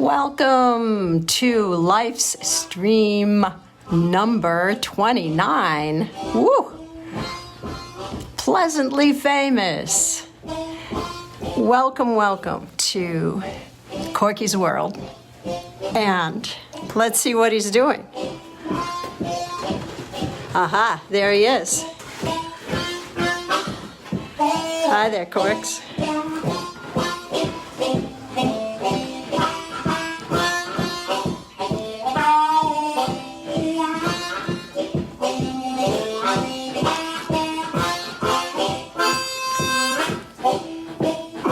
Welcome to Life's Stream number 29. Woo! Pleasantly famous. Welcome to Corky's world. And let's see what he's doing. Aha, there he is. Hi there, Corks.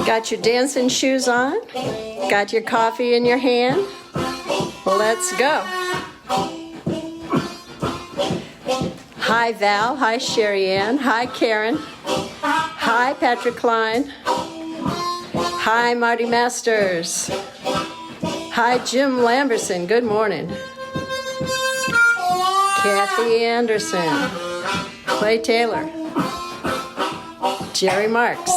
Got your dancing shoes on? Got your coffee in your hand? Let's go. Hi Val, hi Sherry Ann, hi Karen, hi Patrick Klein, hi Marty Masters, hi Jim Lamberson, good morning. Kathy Anderson, Clay Taylor, Jerry Marks.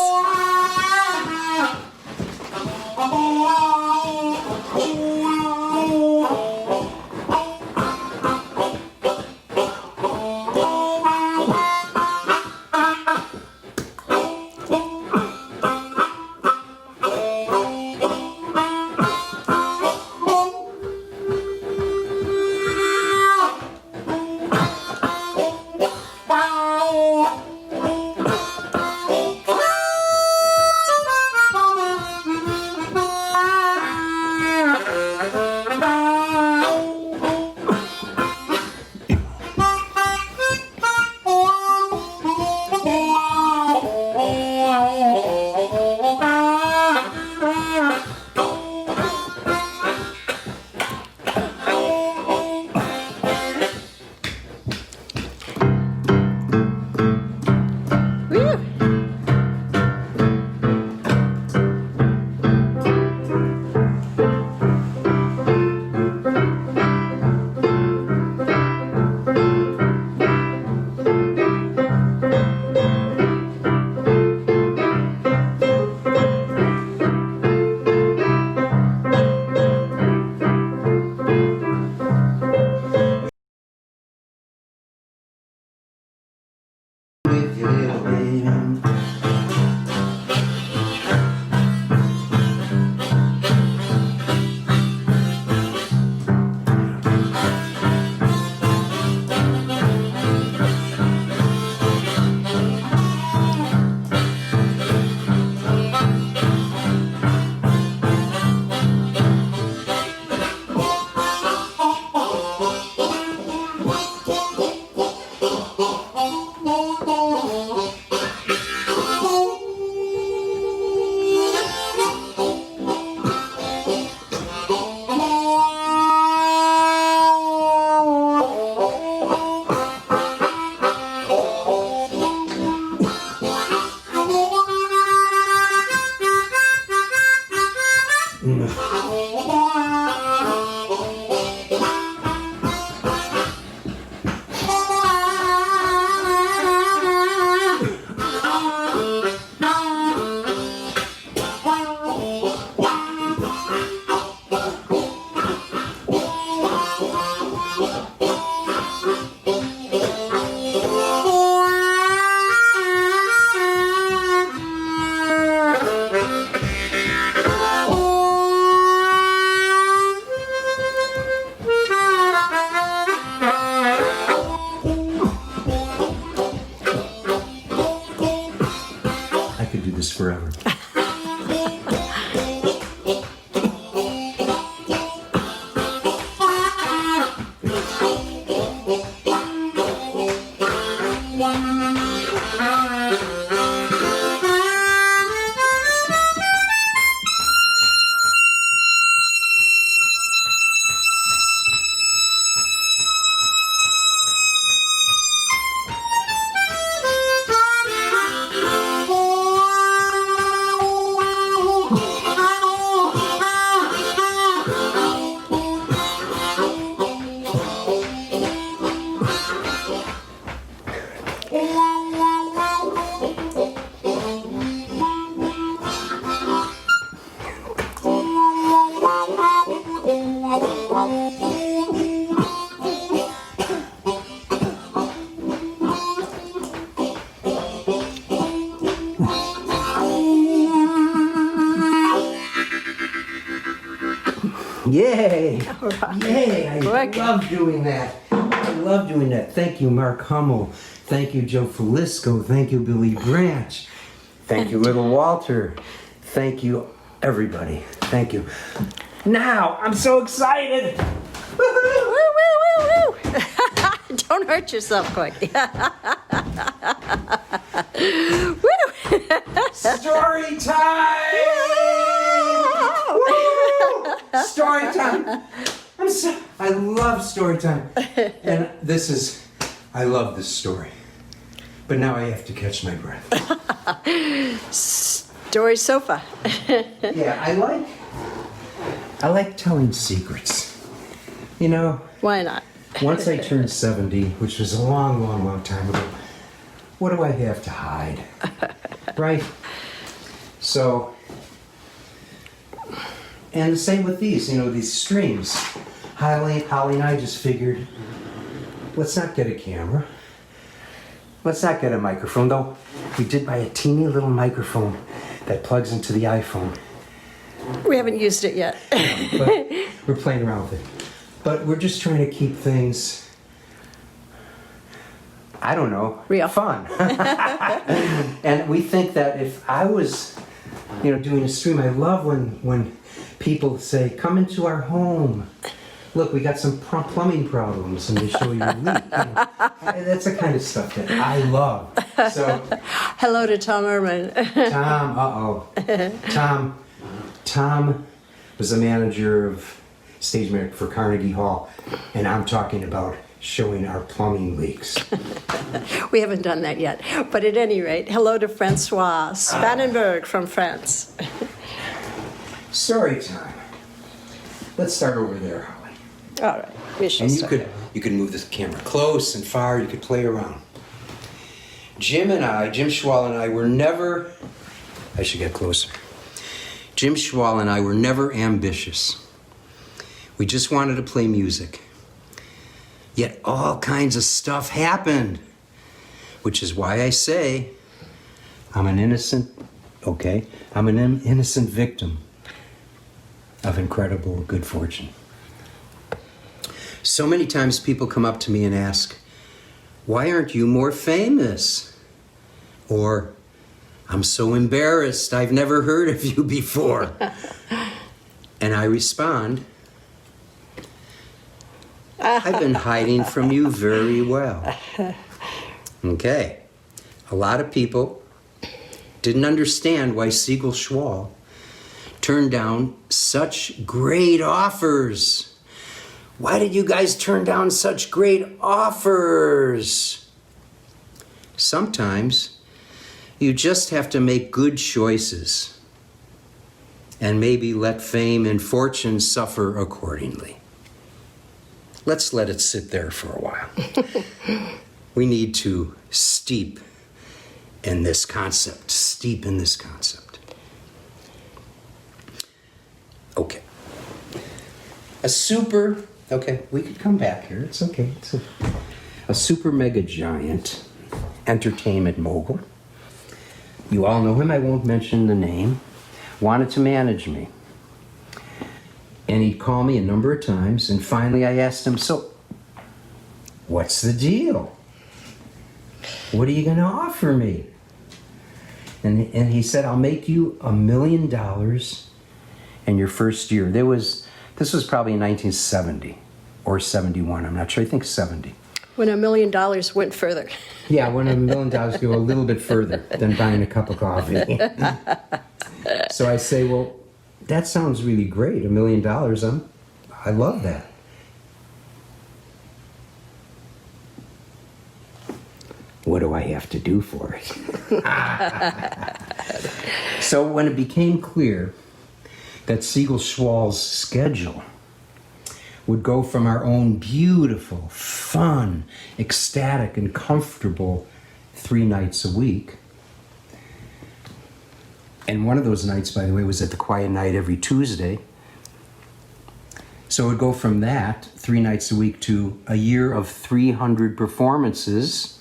I could do this forever. Yay! right. Yay! I Quick. love doing that. I love doing that. Thank you, Mark Hummel. Thank you, Joe Falisco. Thank you, Billy Branch. Thank you, Little Walter. Thank you, everybody. Thank you. Now, I'm so excited! Woo, woo, woo, woo. Don't hurt yourself, Corky. Woo. Story time! Woo! Story time! I love story time. And I love this story. But now I have to catch my breath. Story sofa. Yeah, I like telling secrets. You know, Why not? once I turned 70, which was a long, long, long time ago, what do I have to hide? Right? So, and the same with these, these streams. Holly and I just figured, let's not get a camera. Let's not get a microphone, though. We did buy a teeny little microphone that plugs into the iPhone. We haven't used it yet. But we're playing around with it. But we're just trying to keep things, I don't know, real fun. And we think that if I was, doing a stream, I love when people say, come into our home. Look, we got some plumbing problems, and they show you a leak. That's the kind of stuff that I love. So, hello to Tom Erman. Tom was the manager of stage manager for Carnegie Hall, and I'm talking about showing our plumbing leaks. We haven't done that yet. But at any rate, hello to Francois Spannenberg from France. Story time. Let's start over there, Holly. All right, we shall And start. you could move this camera close and far. You could play around. Jim Schwall and I were never. I should get closer. Jim Schwall and I were never ambitious. We just wanted to play music. Yet all kinds of stuff happened, which is why I say I'm an innocent victim of incredible good fortune. So many times people come up to me and ask, why aren't you more famous? Or, I'm so embarrassed, I've never heard of you before. And I respond, I've been hiding from you very well. Okay. A lot of people didn't understand why Siegel Schwall turned down such great offers. Why did you guys turn down such great offers? Sometimes you just have to make good choices and maybe let fame and fortune suffer accordingly. Let's let it sit there for a while. We need to steep in this concept. Okay. We could come back here. It's okay. A super mega giant entertainment mogul. You all know him. I won't mention the name. Wanted to manage me. And he'd call me a number of times, and finally I asked him, so, what's the deal? What are you going to offer me? And he said, I'll make you $1 million in your first year. This was probably in 1970 or 71. I'm not sure. I think 70. When $1 million went further. Yeah, when $1 million go a little bit further than buying a cup of coffee. So I say, well, that sounds really great. $1 million. I love that. What do I have to do for it? So when it became clear that Siegel Schwall's schedule would go from our own beautiful, fun, ecstatic, and comfortable 3 nights a week. And one of those nights, by the way, was at the Quiet Night every Tuesday. So it would go from that 3 nights a week to a year of 300 performances,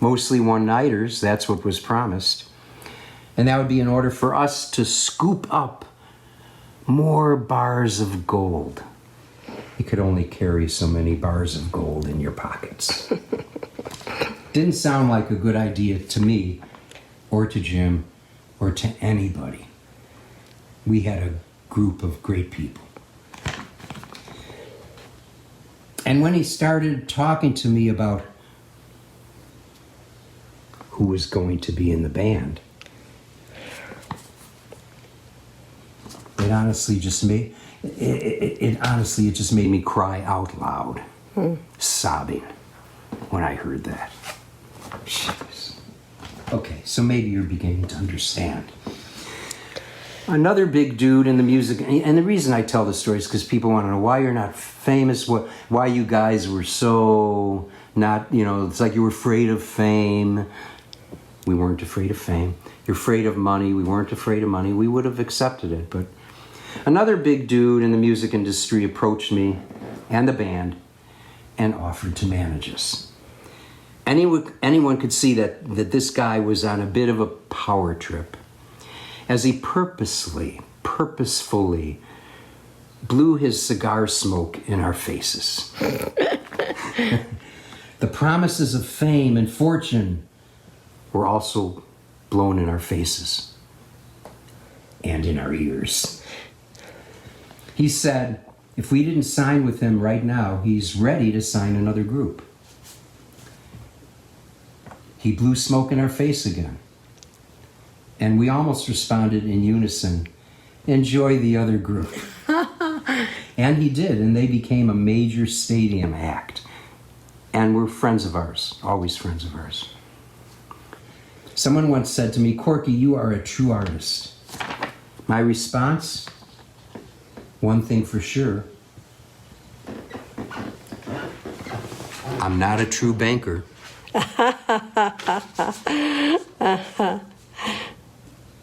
mostly one-nighters. That's what was promised. And that would be in order for us to scoop up more bars of gold. You could only carry so many bars of gold in your pockets. Didn't sound like a good idea to me, or to Jim, or to anybody. We had a group of great people. And when he started talking to me about who was going to be in the band, it honestly just made me cry out loud, sobbing when I heard that. Jeez. Okay, so maybe you're beginning to understand. Another big dude in the music, and the reason I tell this story is because people want to know why you're not famous, why you guys were so not, it's like you were afraid of fame. We weren't afraid of fame. You're afraid of money. We weren't afraid of money. We would have accepted it. But another big dude in the music industry approached me and the band and offered to manage us. Anyone could see that this guy was on a bit of a power trip, as he purposefully blew his cigar smoke in our faces. The promises of fame and fortune were also blown in our faces and in our ears. He said, if we didn't sign with him right now, he's ready to sign another group. He blew smoke in our face again. And we almost responded in unison, enjoy the other group. And he did, and they became a major stadium act. And were friends of ours, always friends of ours. Someone once said to me, Corky, you are a true artist. My response, one thing for sure, I'm not a true banker.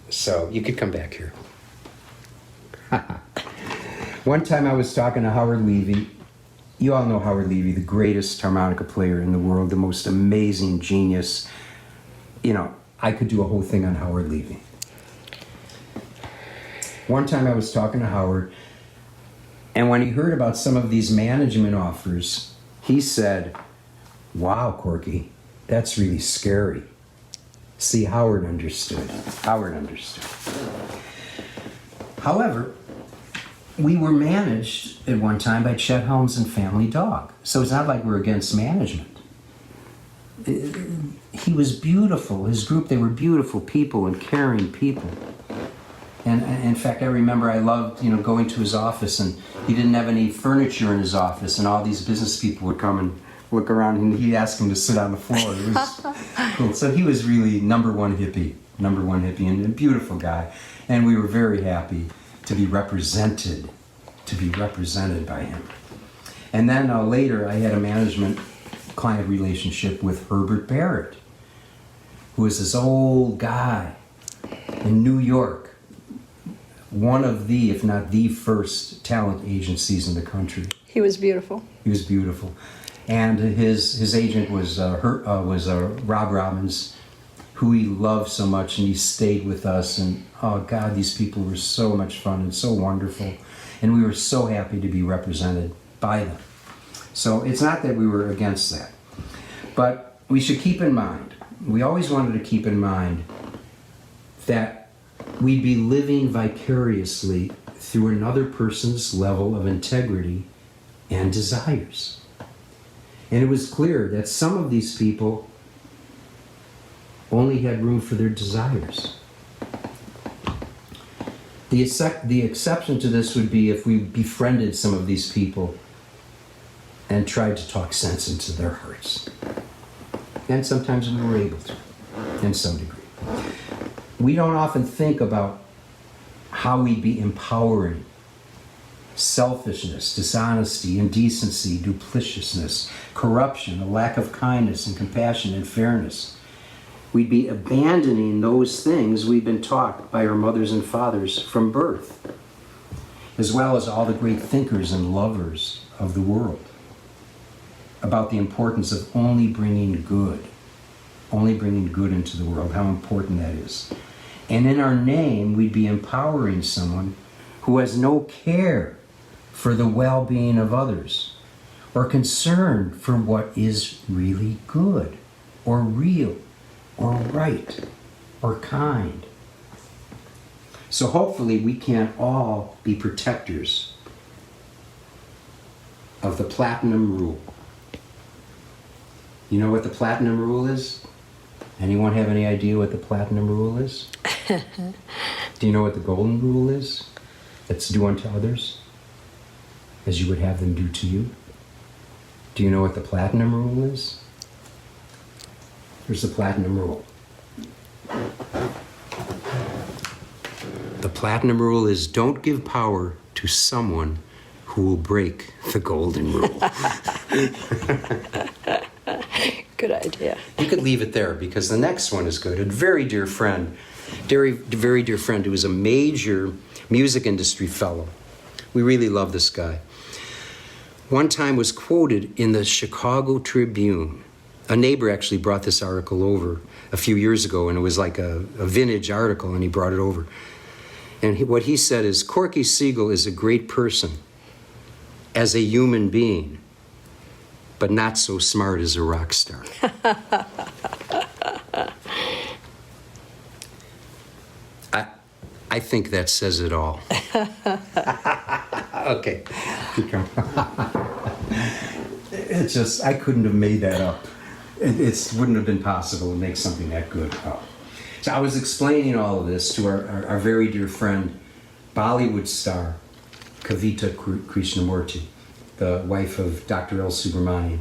So you could come back here. One time I was talking to Howard Levy. You all know Howard Levy, the greatest harmonica player in the world, the most amazing genius. I could do a whole thing on Howard Levy. One time I was talking to Howard, and when he heard about some of these management offers, he said, wow, Corky, that's really scary. See, Howard understood. However, we were managed at one time by Chet Helms and Family Dog. So it's not like we're against management. He was beautiful. His group, they were beautiful people and caring people. And in fact, I remember I loved, going to his office, and he didn't have any furniture in his office, and all these business people would come and look around, and he'd ask him to sit on the floor. It was cool. So he was really number one hippie, and a beautiful guy. And we were very happy to be represented by him. And then later, I had a management-client relationship with Herbert Barrett, who was this old guy in New York, one of the, if not the first talent agencies in the country. He was beautiful. And his agent was Rob Robbins, who he loved so much, and he stayed with us. And oh God, these people were so much fun and so wonderful, and we were so happy to be represented by them. So it's not that we were against that, but we should keep in mind. We always wanted to keep in mind that we'd be living vicariously through another person's level of integrity and desires. And it was clear that some of these people only had room for their desires. The exception to this would be if we befriended some of these people and tried to talk sense into their hearts. And sometimes we were able to, in some degree. We don't often think about how we'd be empowering selfishness, dishonesty, indecency, duplicitousness, corruption, a lack of kindness and compassion and fairness. We'd be abandoning those things we've been taught by our mothers and fathers from birth, as well as all the great thinkers and lovers of the world, about the importance of only bringing good into the world, how important that is. And in our name, we'd be empowering someone who has no care for the well-being of others, or concern for what is really good, or real, or right, or kind. So hopefully we can all be protectors of the platinum rule. You know what the platinum rule is? Anyone have any idea what the platinum rule is? Do you know what the golden rule is? That's do unto others as you would have them do to you. Do you know what the platinum rule is? Here's the platinum rule. The platinum rule is don't give power to someone who will break the golden rule. Good idea. You could leave it there because the next one is good. A very dear friend, very dear friend who was a major music industry fellow. We really love this guy. One time was quoted in the Chicago Tribune. A neighbor actually brought this article over a few years ago, and it was like a vintage article, and he brought it over. And what he said is, Corky Siegel is a great person as a human being, but not so smart as a rock star. I think that says it all. Okay. It's just, I couldn't have made that up. It wouldn't have been possible to make something that good up. So I was explaining all of this to our very dear friend, Bollywood star, Kavita Krishnamurti, the wife of Dr. L. Subramanian,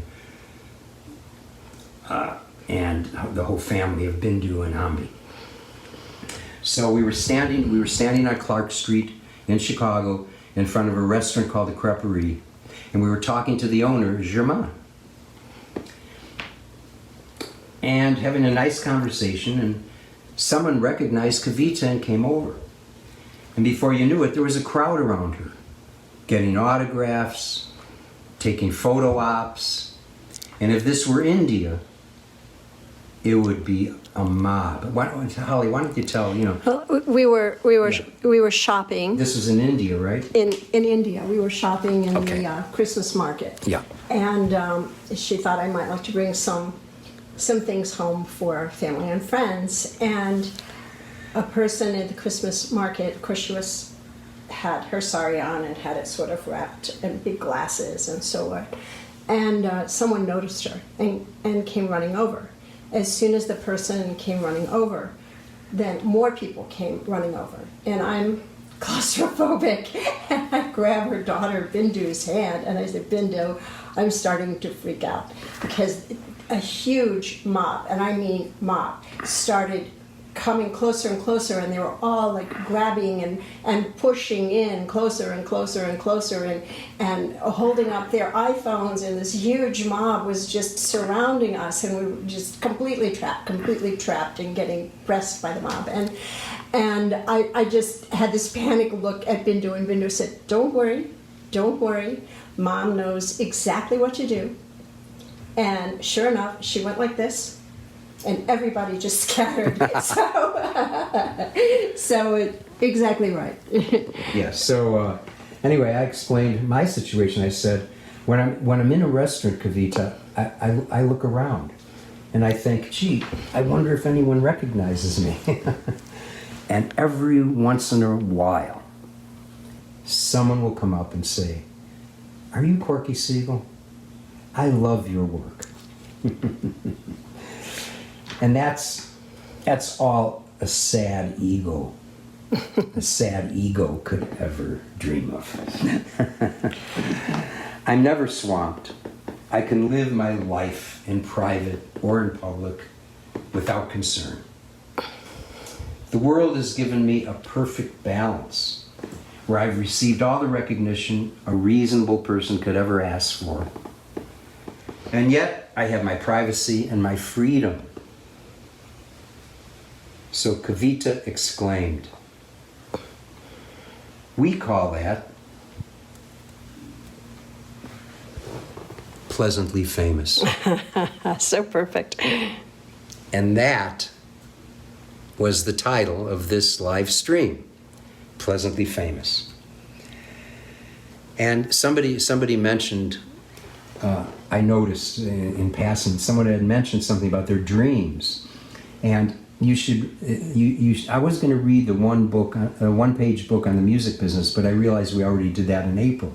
and the whole family of Bindu and Ambi. So we were standing on Clark Street in Chicago in front of a restaurant called the Creperie, and we were talking to the owner, Germain, and having a nice conversation, and someone recognized Kavita and came over. And before you knew it, there was a crowd around her, getting autographs, taking photo ops, and if this were India, it would be a mob. Holly, why don't you tell, Well, we were shopping This was in India, right? in India. We were shopping in Okay. the Christmas market. Yeah. And she thought I might like to bring some things home for family and friends. And a person at the Christmas market, of course, had her sari on and had it sort of wrapped in big glasses and so on. And someone noticed her and came running over. As soon as the person came running over, then more people came running over. And I'm claustrophobic. And I grab her daughter Bindu's hand and I said, Bindu, I'm starting to freak out. Because a huge mob, and I mean mob, started coming closer and closer, and they were all like grabbing and pushing in closer and closer and closer and holding up their iPhones, and this huge mob was just surrounding us, and we were just completely trapped and getting pressed by the mob. And I just had this panic look at Bindu, and Bindu said, don't worry, Mom knows exactly what to do. And sure enough, she went like this, and everybody just scattered. So exactly right. Yes. So anyway, I explained my situation. I said, when I'm in a restaurant, Kavita, I look around, and I think, gee, I wonder if anyone recognizes me. And every once in a while, someone will come up and say, are you Corky Siegel? I love your work. And that's all a sad ego could ever dream of. I'm never swamped. I can live my life in private or in public without concern. The world has given me a perfect balance where I've received all the recognition a reasonable person could ever ask for. And yet, I have my privacy and my freedom. So Kavita exclaimed, we call that pleasantly famous. So perfect. And that was the title of this live stream, Pleasantly Famous. And somebody mentioned, I noticed in passing, someone had mentioned something about their dreams. And you should, I was going to read the one-page book on the music business, but I realized we already did that in April.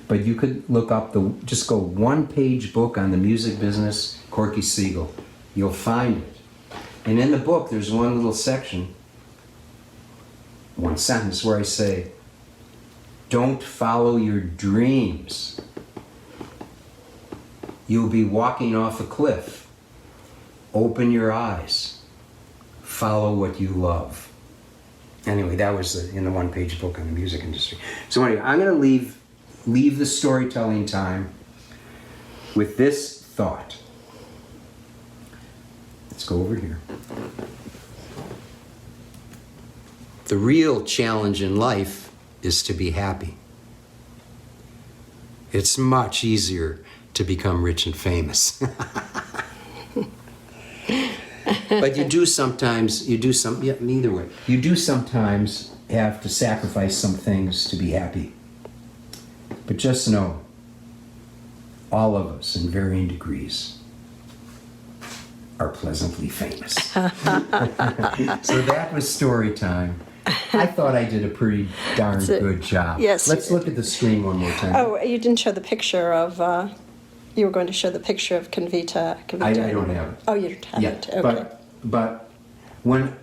But you could look up just go one-page book on the music business, Corky Siegel. You'll find it. And in the book, there's one little section, one sentence where I say, don't follow your dreams. You'll be walking off a cliff. Open your eyes. Follow what you love. Anyway, that was in the one-page book on the music industry. So anyway, I'm going to leave the storytelling time with this thought. Let's go over here. The real challenge in life is to be happy. It's much easier to become rich and famous. But either way, you do sometimes have to sacrifice some things to be happy. But just know, all of us in varying degrees are pleasantly famous. So that was story time. I thought I did a pretty darn good job. Yes. Let's look at the screen one more time. Oh, you didn't show the picture of, you were going to show the picture of Convita. I don't have it. Oh, you don't have it. Okay. But when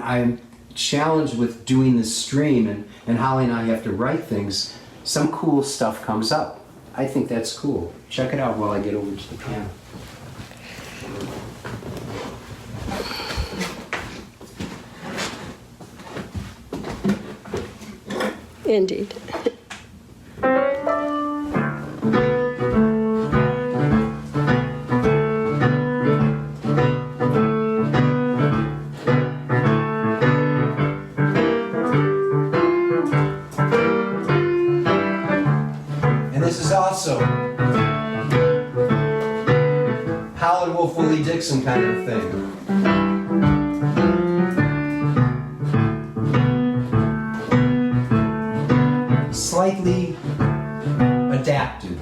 I'm challenged with doing this stream and Holly and I have to write things, some cool stuff comes up. I think that's cool. Check it out while I get over to the piano. Indeed. And this is also Howlin' Wolf Willie Dixon kind of thing. Slightly adapted.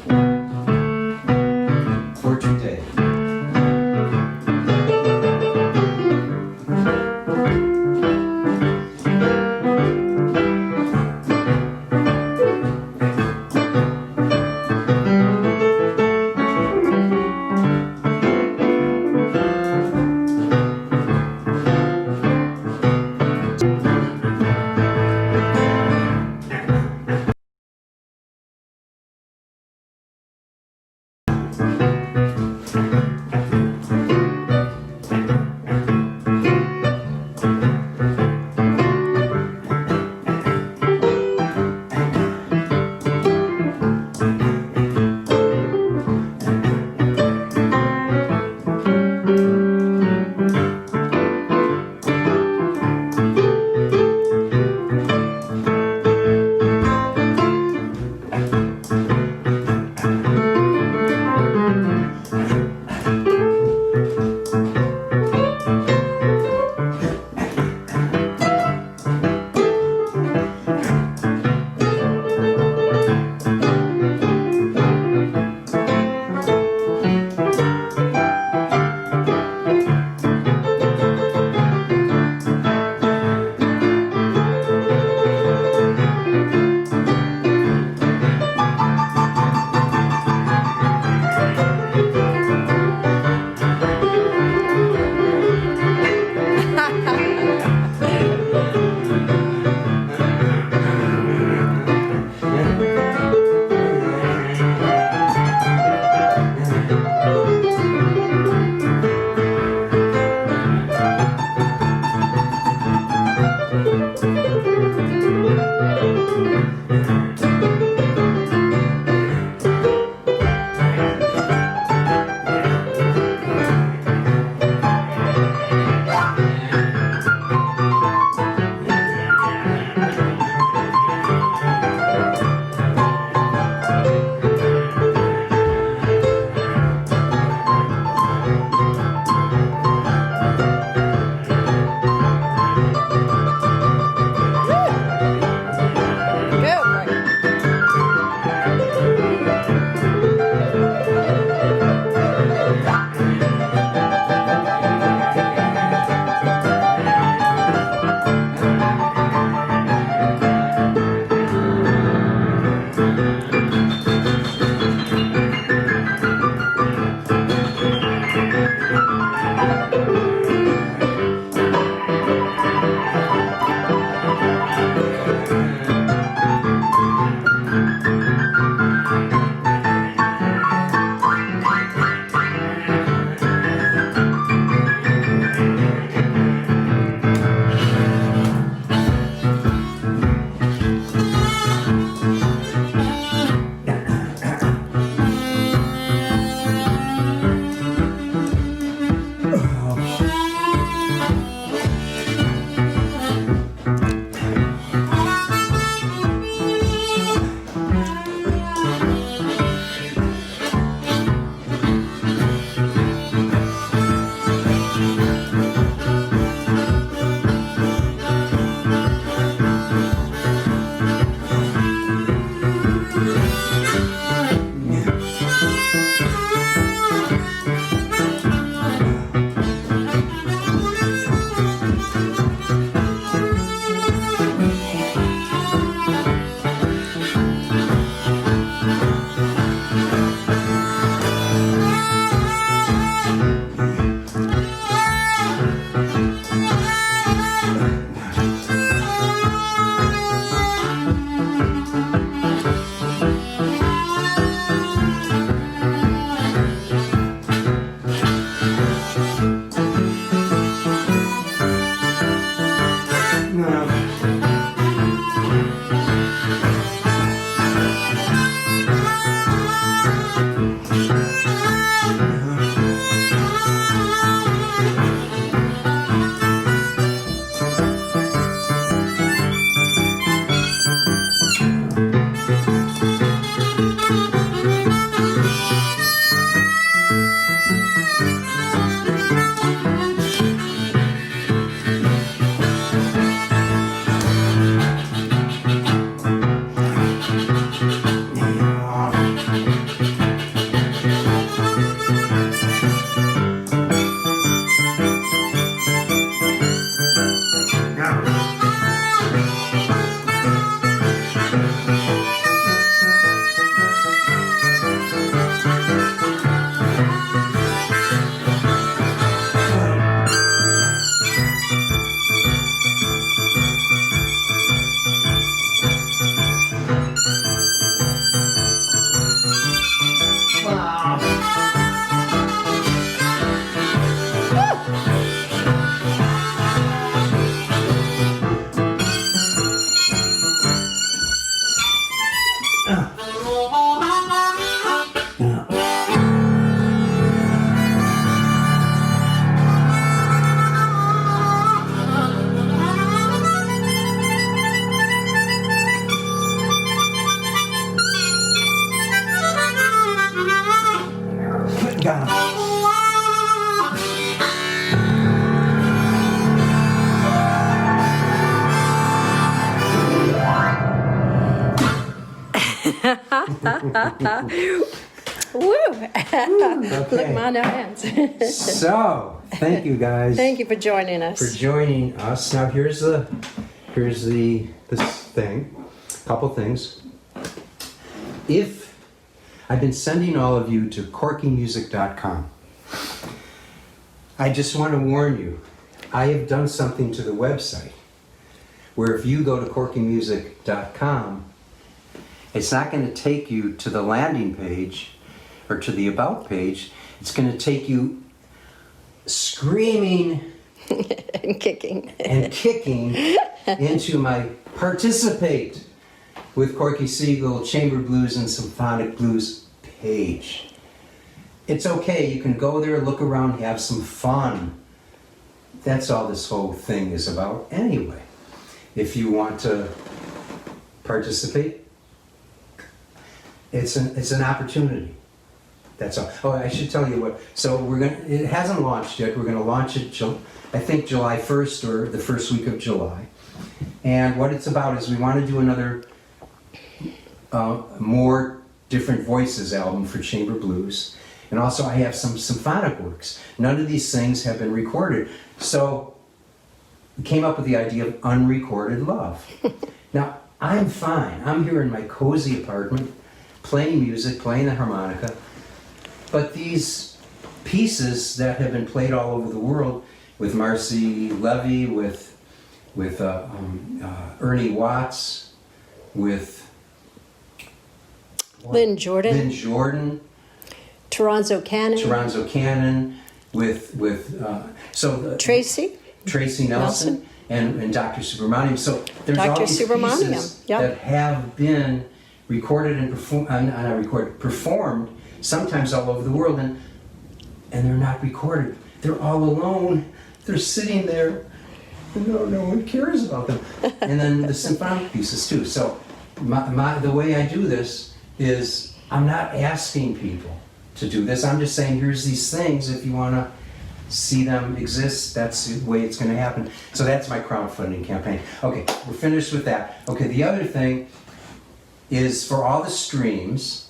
Got him. Woo! Okay. Look, Ma, no hands. So, thank you guys. Thank you for joining us. For joining us. Now here's this thing. Couple things. If I've been sending all of you to corkymusic.com, I just want to warn you, I have done something to the website where if you go to corkymusic.com, it's not going to take you to the landing page or to the about page. It's going to take you screaming And kicking. and kicking into my Participate with Corky Siegel Chamber Blues and Symphonic Blues page. It's okay, you can go there, look around, have some fun. That's all this whole thing is about anyway. If you want to participate, it's an opportunity. That's all. Oh, I should tell you what. So it hasn't launched yet. We're gonna launch it, I think July 1st or the first week of July. And what it's about is we want to do another more different voices album for chamber blues. And also I have some symphonic works. None of these things have been recorded. So we came up with the idea of unrecorded love. Now, I'm fine. I'm here in my cozy apartment, playing music, playing the harmonica. But these pieces that have been played all over the world with Marcy Levy, with Ernie Watts, with Lynn Jordan. Lynn Jordan, Toronzo Cannon. with Tracy. Tracy Nelson. And Dr. Subramaniam. So there's all Dr. these Subramaniam, pieces yep. that have been recorded and performed sometimes all over the world, and they're not recorded. They're all alone. They're sitting there. No one cares about them. And then the symphonic pieces too. So the way I do this is I'm not asking people to do this. I'm just saying here's these things. If you want to see them exist, that's the way it's going to happen. So that's my crowdfunding campaign. Okay, we're finished with that. Okay, the other thing is for all the streams,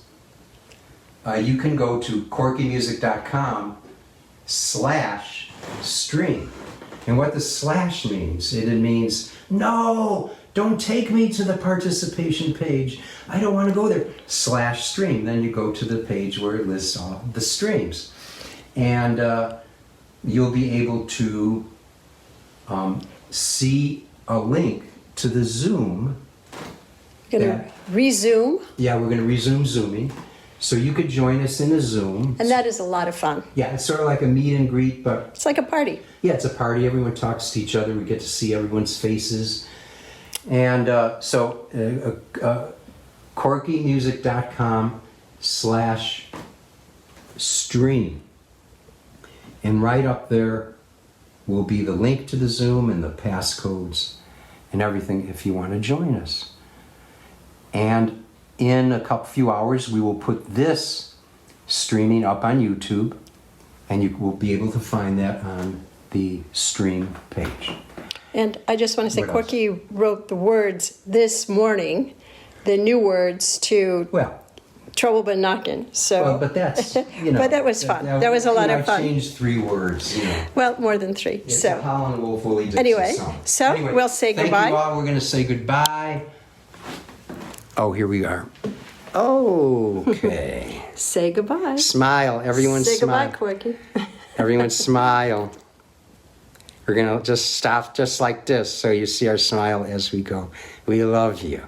you can go to corkymusic.com/stream. And what the slash means, it means, no, don't take me to the participation page. I don't want to go there. /stream. Then you go to the page where it lists all the streams. And you'll be able to see a link to the Zoom. Gonna resume. Yeah, we're going to resume Zooming. So you could join us in a Zoom. And that is a lot of fun. Yeah, it's sort of like a meet and greet, but It's like a party. yeah, it's a party. Everyone talks to each other. We get to see everyone's faces. And corkymusic.com/stream. And right up there will be the link to the Zoom and the passcodes and everything if you want to join us. And in a few hours, we will put this streaming up on YouTube, and you will be able to find that on the stream page. And I just want to say, What else? Corky wrote the words this morning, the new words to Well, Trouble Been Knockin'. So, but that's, but that was fun. That was a lot of fun. I changed 3 words, Well, more than 3. It's So, a Howlin' Wolf Woolly Dixie Anyway, song. so we'll say thank goodbye. you all. We're going to say goodbye. Oh, here we are. Okay. say goodbye. Smile. Everyone Say smile. goodbye, Corky. Everyone smile. We're going to just stop just like this so you see our smile as we go. We love you.